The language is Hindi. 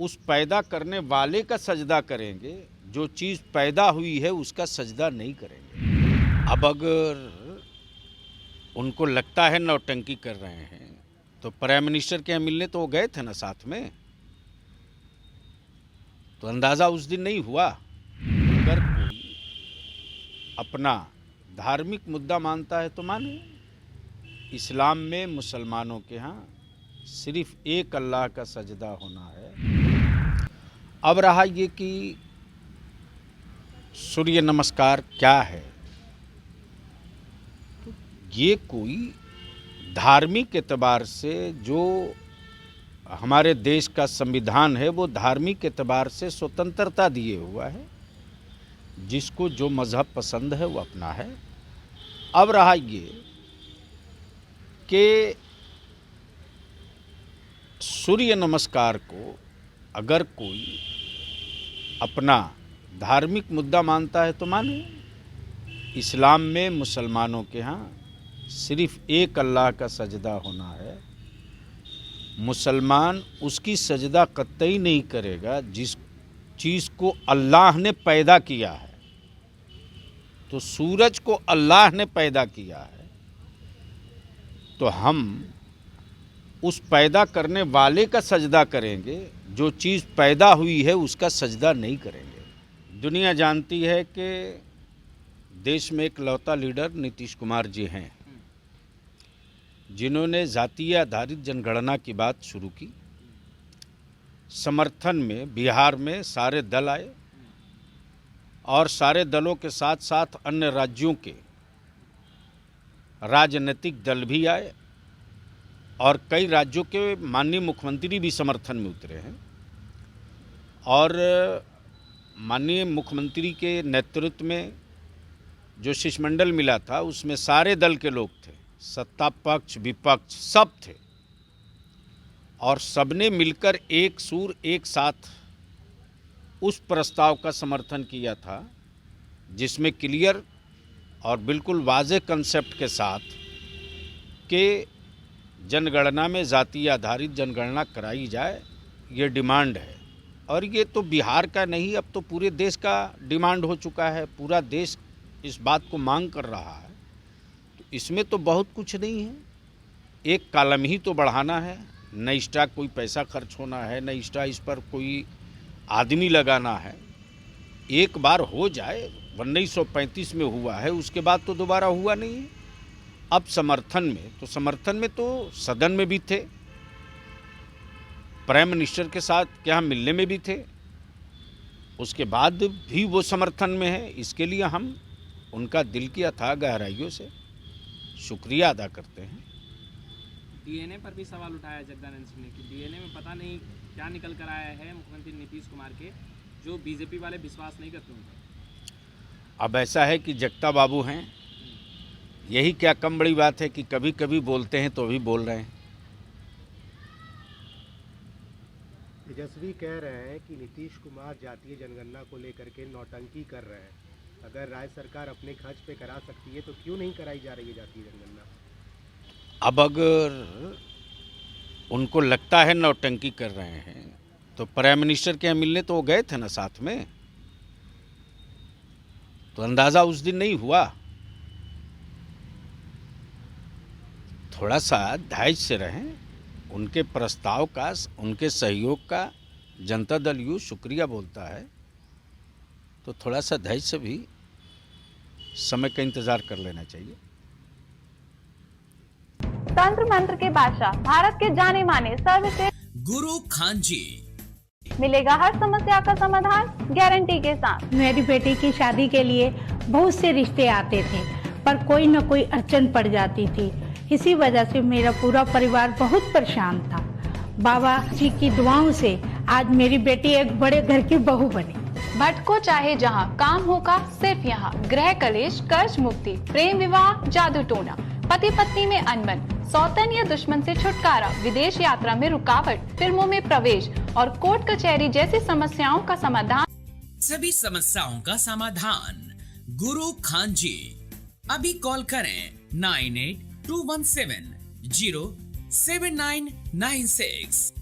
उस पैदा करने वाले का सजदा करेंगे, जो चीज़ पैदा हुई है उसका सजदा नहीं करेंगे। अब अगर उनको लगता है नौटंकी कर रहे हैं तो प्राइम मिनिस्टर के यहाँ मिलने तो वो गए थे ना साथ में, तो अंदाज़ा उस दिन नहीं हुआ। अगर कोई अपना धार्मिक मुद्दा मानता है तो माने। इस्लाम में मुसलमानों के यहाँ सिर्फ एक अल्लाह का सजदा होना है। अब रहा ये कि सूर्य नमस्कार क्या है, तो ये कोई धार्मिक एतबार से जो हमारे देश का संविधान है वो धार्मिक एतबार से स्वतंत्रता दिए हुआ है, जिसको जो मज़हब पसंद है वो अपना है। अब रहा ये कि सूर्य नमस्कार को अगर कोई अपना धार्मिक मुद्दा मानता है तो माने। इस्लाम में मुसलमानों के यहाँ सिर्फ एक अल्लाह का सजदा होना है। मुसलमान उसकी सजदा कतई नहीं करेगा जिस चीज़ को अल्लाह ने पैदा किया है। तो सूरज को अल्लाह ने पैदा किया है, तो हम उस पैदा करने वाले का सजदा करेंगे, जो चीज़ पैदा हुई है उसका सजदा नहीं करेंगे। दुनिया जानती है कि देश में एक लौता लीडर नीतीश कुमार जी हैं, जिन्होंने जातीय आधारित जनगणना की बात शुरू की। समर्थन में बिहार में सारे दल आए और सारे दलों के साथ साथ अन्य राज्यों के राजनीतिक दल भी आए और कई राज्यों के माननीय मुख्यमंत्री भी समर्थन में उतरे हैं। और माननीय मुख्यमंत्री के नेतृत्व में जो शिष्टमंडल मिला था उसमें सारे दल के लोग थे, सत्ता पक्ष विपक्ष सब थे, और सबने मिलकर एक सुर एक साथ उस प्रस्ताव का समर्थन किया था, जिसमें क्लियर और बिल्कुल वाज़ेह कंसेप्ट के साथ कि जनगणना में जातीय आधारित जनगणना कराई जाए, ये डिमांड है। और ये तो बिहार का नहीं, अब तो पूरे देश का डिमांड हो चुका है। पूरा देश इस बात को मांग कर रहा है। तो इसमें तो बहुत कुछ नहीं है, एक कॉलम ही तो बढ़ाना है, न एक्स्ट्रा कोई पैसा खर्च होना है, न एक्स्ट्रा इस पर कोई आदमी लगाना है। एक बार हो जाए, 1935 में हुआ है, उसके बाद तो दोबारा हुआ नहीं है। अब समर्थन में तो सदन में भी थे, प्राइम मिनिस्टर के साथ क्या मिलने में भी थे, उसके बाद भी वो समर्थन में है। इसके लिए हम उनका दिल की अथाह गहराइयों से शुक्रिया अदा करते हैं। डीएनए पर भी सवाल उठाया जगदानंद सिंह ने कि डीएनए में पता नहीं क्या निकल कर आया है मुख्यमंत्री नीतीश कुमार के, जो बीजेपी वाले विश्वास नहीं करते उन पर। अब ऐसा है कि जगता बाबू हैं, यही क्या कम बड़ी बात है कि कभी कभी बोलते हैं तो भी बोल रहे हैं। तेजस्वी कह रहे हैं कि नीतीश कुमार जातीय जनगणना को लेकर के नौटंकी कर रहे हैं। अगर राज्य सरकार अपने खर्च पे करा सकती है तो क्यों नहीं कराई जा रही है जातीय जनगणना? अब अगर उनको लगता है नौटंकी कर रहे हैं तो प्राइम मिनिस्टर के यहाँ मिलने तो वो गए थे ना साथ में, तो अंदाज़ा उस दिन नहीं हुआ। थोड़ा सा धैर्य से रहें। उनके प्रस्ताव का, उनके सहयोग का जनता दल यूँ शुक्रिया बोलता है, तो थोड़ा सा धैर्य से भी समय का इंतज़ार कर लेना चाहिए। तंत्र मंत्र के बादशाह, भारत के जाने माने सर्वश्रेष्ठ गुरु खान जी, मिलेगा हर समस्या का समाधान गारंटी के साथ। मेरी बेटी की शादी के लिए बहुत से रिश्ते आते थे, पर कोई न कोई अड़चन पड़ जाती थी। इसी वजह से मेरा पूरा परिवार बहुत परेशान था। बाबा जी की दुआओं से आज मेरी बेटी एक बड़े घर की बहू बनी। भटको चाहे जहां, काम होगा सिर्फ यहाँ। गृह कलेश, कर्ज मुक्ति, प्रेम विवाह, जादू टोना, पति पत्नी में अनबन, सौतन या दुश्मन से छुटकारा, विदेश यात्रा में रुकावट, फिल्मों में प्रवेश और कोर्ट कचहरी जैसी समस्याओं का समाधान। सभी समस्याओं का समाधान गुरु खान जी। अभी कॉल करें 9821707996।